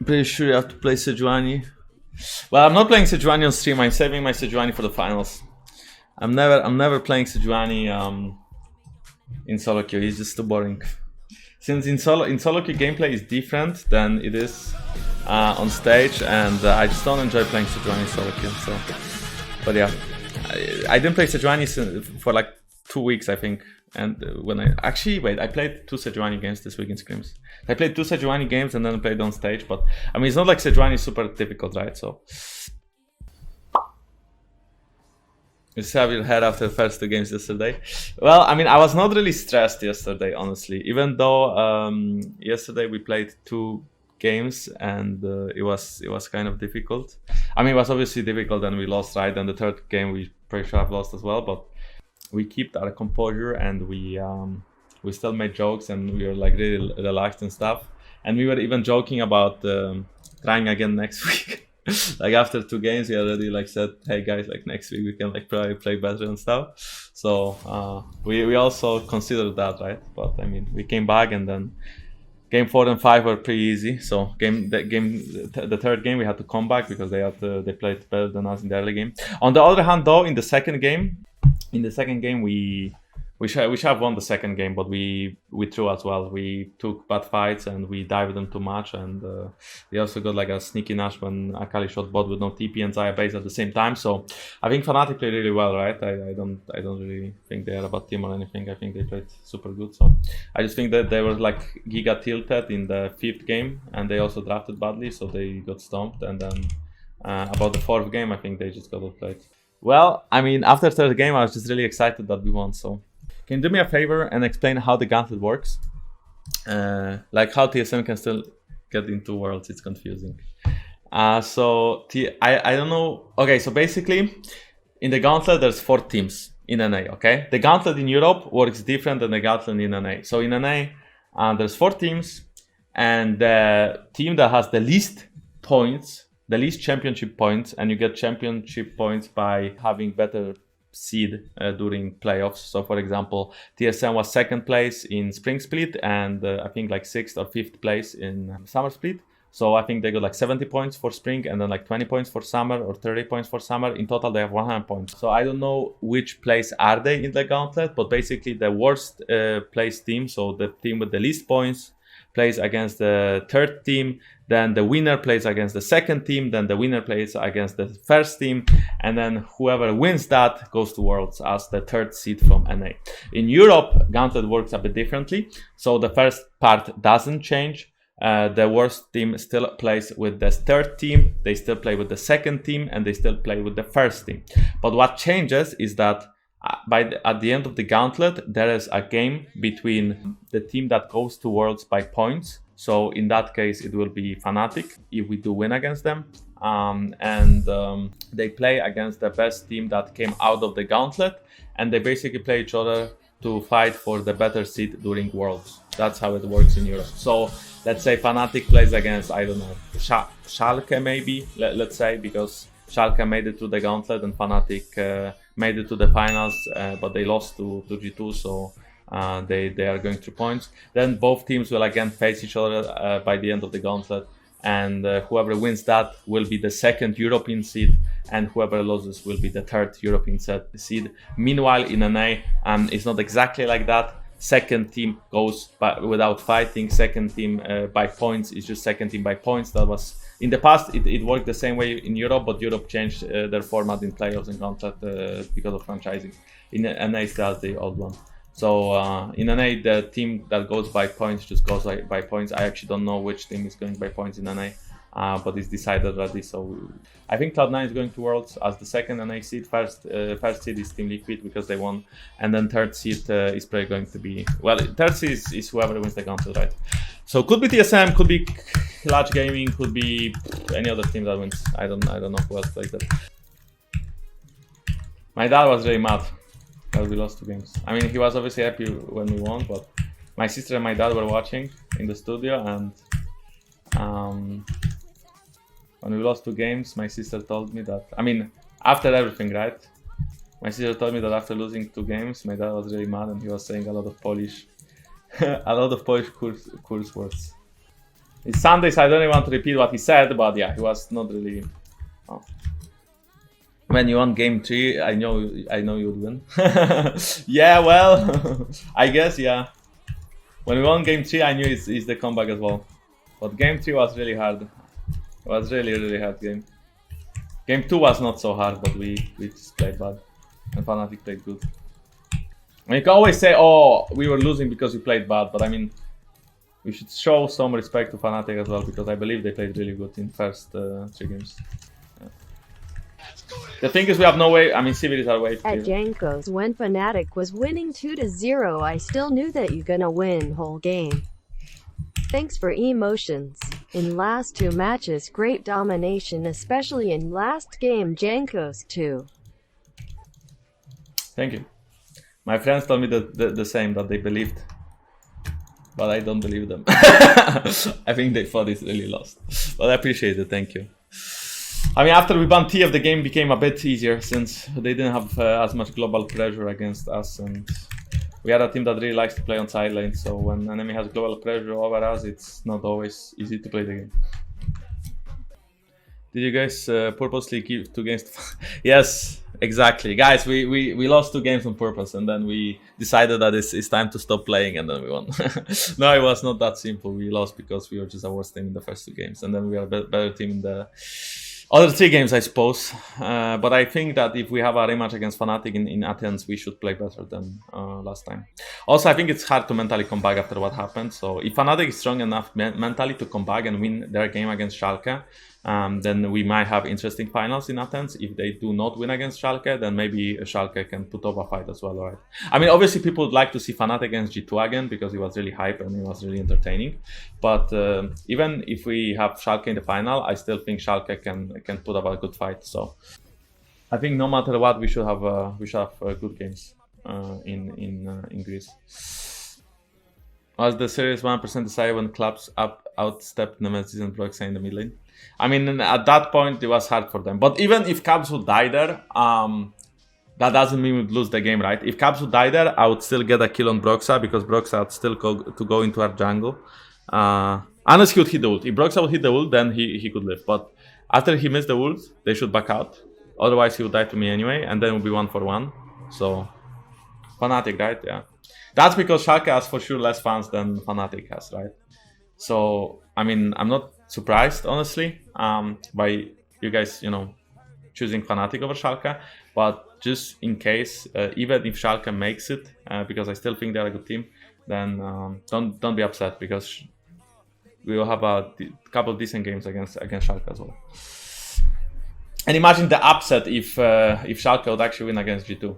Pretty sure you have to play Sejuani. Well, I'm not playing Sejuani on stream. I'm saving my Sejuani for the finals. I'm never playing Sejuani in solo queue. He's just too boring. Since in solo queue gameplay is different than it is on stage, and I just don't enjoy playing Sejuani in solo queue. So, but yeah, I didn't play Sejuani for like 2 weeks, I think. And when I played 2 Sejuani games this week in scrims. I played 2 Sejuani games and then I played on stage. But I mean, it's not like Sejuani is super difficult, right? So you see how you had after the first 2 games yesterday. Well, I mean, I was not really stressed yesterday, honestly. Even though yesterday we played 2 games and it was kind of difficult. I mean, it was obviously difficult and we lost, right? And the 3rd game we pretty sure have lost as well, but we kept our composure and we still made jokes and we were like really relaxed and stuff. And we were even joking about trying again next week. Like after 2 games, we already like said, "Hey guys, like next week we can like probably play better and stuff." So we also considered that, right? But I mean, we came back and then game 4 and 5 were pretty easy. So the 3rd game we had to come back because they played better than us in the early game. On the other hand, though, in the second game we should have won the second game, but we threw as well. We took bad fights and we dived them too much, and we also got like a sneaky Nash when Akali shot bot with no TP and Xayah base at the same time. So I think Fnatic played really well, right? I don't really think they are a bad team or anything. I think they played super good. So I just think that they were like giga tilted in the 5th game, and they also drafted badly, so they got stomped. And then about the 4th game, I think they just got outplayed. Well, I mean, after 3rd game, I was just really excited that we won. So, can you do me a favor and explain how the Gauntlet works? Like how TSM can still get into Worlds? It's confusing. I don't know. Okay, so basically, in the Gauntlet, there's 4 teams in NA. Okay, the Gauntlet in Europe works different than the Gauntlet in NA. So in NA, there's 4 teams, and the team that has the least points. The least championship points, and you get championship points by having better seed during playoffs. So for example, TSM was 2nd place in Spring Split and I think like 6th or 5th place in Summer Split. So I think they got like 70 points for Spring and then like 20 points for Summer or 30 points for Summer. In total, they have 100 points. So I don't know which place are they in the Gauntlet, but basically the worst place team, so the team with the least points, plays against the 3rd team, then the winner plays against the 2nd team, then the winner plays against the 1st team, and then whoever wins that goes to Worlds as the 3rd seed from NA. In Europe, Gauntlet works a bit differently, so the first part doesn't change. The worst team still plays with the 3rd team, they still play with the 2nd team, and they still play with the 1st team. But what changes is that at the end of the Gauntlet, there is a game between the team that goes to Worlds by points. So in that case, it will be Fnatic if we do win against them. They play against the best team that came out of the Gauntlet, and they basically play each other to fight for the better seed during Worlds. That's how it works in Europe. So let's say Fnatic plays against, I don't know, Schalke maybe, let's say, because Schalke made it to the Gauntlet and Fnatic made it to the finals, but they lost to G2, so they are going through points. Then both teams will again face each other by the end of the Gauntlet, and whoever wins that will be the 2nd European seed, and whoever loses will be the 3rd European seed. Meanwhile, in NA, it's not exactly like that. 2nd team goes without fighting. 2nd team by points is just 2nd team by points. That was in the past. It worked the same way in Europe, but Europe changed their format in playoffs and Gauntlet because of franchising. In NA, that's the old one. So in NA, the team that goes by points just goes by points. I actually don't know which team is going by points in NA. But it's decided already. So I think Cloud9 is going to Worlds as the 2nd NA seed. First seed is Team Liquid because they won, and then 3rd seed is probably going to be, well, 3rd seed is whoever wins the Gauntlet, right? So could be TSM, could be Large Gaming, could be any other team that wins. I don't know who else plays that. My dad was really mad that we lost 2 games. I mean, he was obviously happy when we won, but my sister and my dad were watching in the studio, and when we lost 2 games, my sister told me that, I mean, after everything, right? My sister told me that after losing 2 games, my dad was really mad and he was saying a lot of Polish, curse words. It's Sunday, so I don't even want to repeat what he said, but yeah, he was not really. Oh. When you won game 3, I know you'd win. Yeah, well, I guess, yeah. When we won game 3, I knew it's the comeback as well. But game 3 was really hard. It was really hard game. Game 2 was not so hard, but we just played bad. And Fnatic played good. And you can always say, oh, we were losing because we played bad, but I mean, we should show some respect to Fnatic as well, because I believe they played really good in first 3 games. The thing is, we have no way. I mean, Civilis are way. At Jankos, when Fnatic was winning 2-0, I still knew that you gonna win whole game. Thanks for emotions. In last 2 matches, great domination, especially in last game, Jankos too. Thank you. My friends told me the same, that they believed, but I don't believe them. I think they thought it's really lost, but I appreciate it. Thank you. I mean, after we banned TF, the game became a bit easier since they didn't have as much global pressure against us, and we are a team that really likes to play on side lane. So when an enemy has global pressure over us, it's not always easy to play the game. Did you guys purposely give 2 games? Yes, exactly, guys. We lost 2 games on purpose, and then we decided that it's time to stop playing, and then we won. No, it was not that simple. We lost because we were just a worse team in the first 2 games, and then we are a better team in the other 3 games, I suppose. But I think that if we have a rematch against Fnatic in Athens, we should play better than last time. Also, I think it's hard to mentally come back after what happened. So if Fnatic is strong enough mentally to come back and win their game against Schalke, then we might have interesting finals in Athens. If they do not win against Schalke, then maybe Schalke can put up a fight as well, right? I mean, obviously people would like to see Fnatic against G2 again, because it was really hype and it was really entertaining. But even if we have Schalke in the final, I still think Schalke can put up a good fight. So I think no matter what, we should have good games in Greece. Was the series 1% decided when clubs outstepped Nemesis and Perkz in the mid lane? I mean, at that point, it was hard for them. But even if Caps would die there, that doesn't mean we'd lose the game, right? If Caps would die there, I would still get a kill on Broxa, because Broxa would still go into our jungle. Unless he would hit the ult. If Broxa would hit the ult, then he could live. But after he missed the ult, they should back out. Otherwise, he would die to me anyway, and then it would be 1-for-1. So, Fnatic, right? Yeah. That's because Schalke has for sure less fans than Fnatic has, right? So, I mean, I'm not surprised, honestly, by you guys, choosing Fnatic over Schalke. But just in case, even if Schalke makes it, because I still think they're a good team, then don't be upset, because we will have a couple of decent games against Schalke as well. And imagine the upset if Schalke would actually win against G2.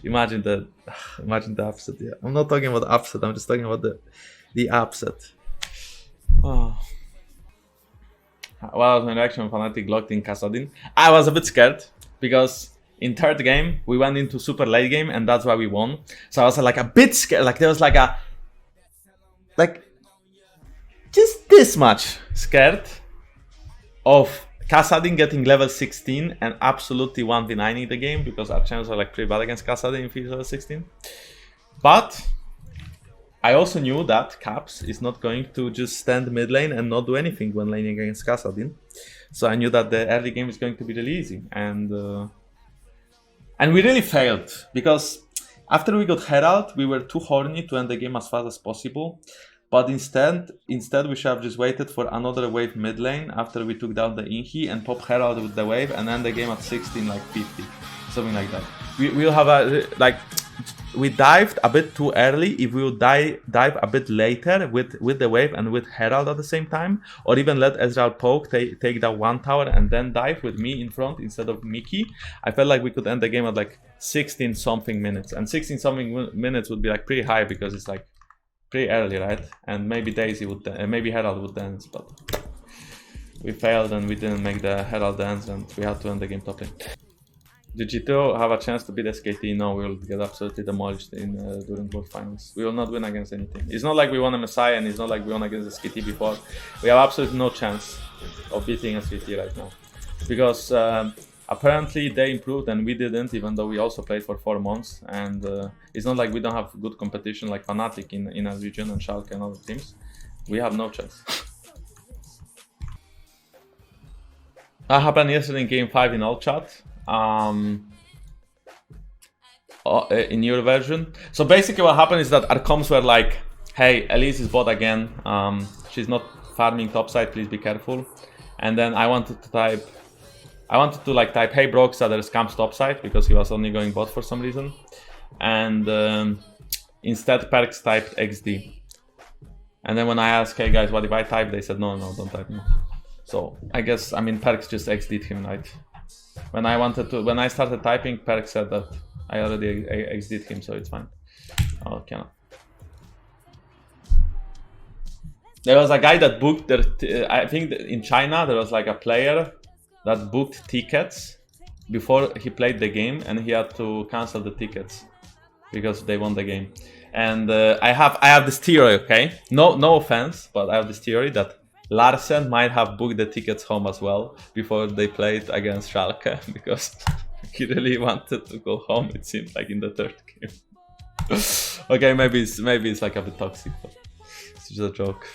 imagine the upset. Yeah, I'm not talking about the upset. I'm just talking about the upset. Oh. What was my reaction when Fnatic locked in Kassadin? I was a bit scared, because in 3rd game we went into super late game, and that's why we won. So I was like a bit scared. Like there was just this much scared of Kassadin getting level 16 and absolutely 1v9ing the game, because our chances are pretty bad against Kassadin if he's level 16. But I also knew that Caps is not going to just stand mid lane and not do anything when laning against Kassadin. So I knew that the early game is going to be really easy. And we really failed, because after we got Herald, we were too horny to end the game as fast as possible. But instead we should have just waited for another wave mid lane after we took down the Inhi and pop Herald with the wave and end the game at 16, 50, something like that. We'll have we dived a bit too early. If we would dive a bit later with the wave and with Herald at the same time, or even let Ezreal poke, take that 1 tower and then dive with me in front instead of Mickey, I felt like we could end the game at 16 something minutes, and 16 something minutes would be pretty high, because it's pretty early, right? And maybe Daisy would, maybe Herald would dance, but we failed and we didn't make the Herald dance, and we had to end the game top lane. Did G2 have a chance to beat SKT? No, we will get absolutely demolished during World Finals. We will not win against anything. It's not like we won a Messiah, and it's not like we won against SKT before. We have absolutely no chance of beating SKT right now, because apparently they improved and we didn't, even though we also played for 4 months. And it's not like we don't have good competition like Fnatic in our region and Schalke and other teams. We have no chance. That happened yesterday in game 5 in All-chat. In your version. So basically what happened is that our comms were like, hey, Elise is bot again. She's not farming topside, please be careful. And then I wanted to type, hey Broxa, there's camps topside, because he was only going bot for some reason. And instead Perkz typed XD. And then when I asked, hey guys, what if I type? They said, no, don't type no. So I guess, I mean, Perkz just XD'd him, right? When I started typing, Perkz said that I already XD'd him, so it's fine. Oh, cannot. There was a guy that booked, I think in China, there was like a player that booked tickets before he played the game, and he had to cancel the tickets because they won the game. And I have this theory, okay? No offense, but I have this theory that Larsen might have booked the tickets home as well before they played against Schalke, because he really wanted to go home, it seemed like, in the 3rd game. Okay, maybe it's like a bit toxic, but it's just a joke.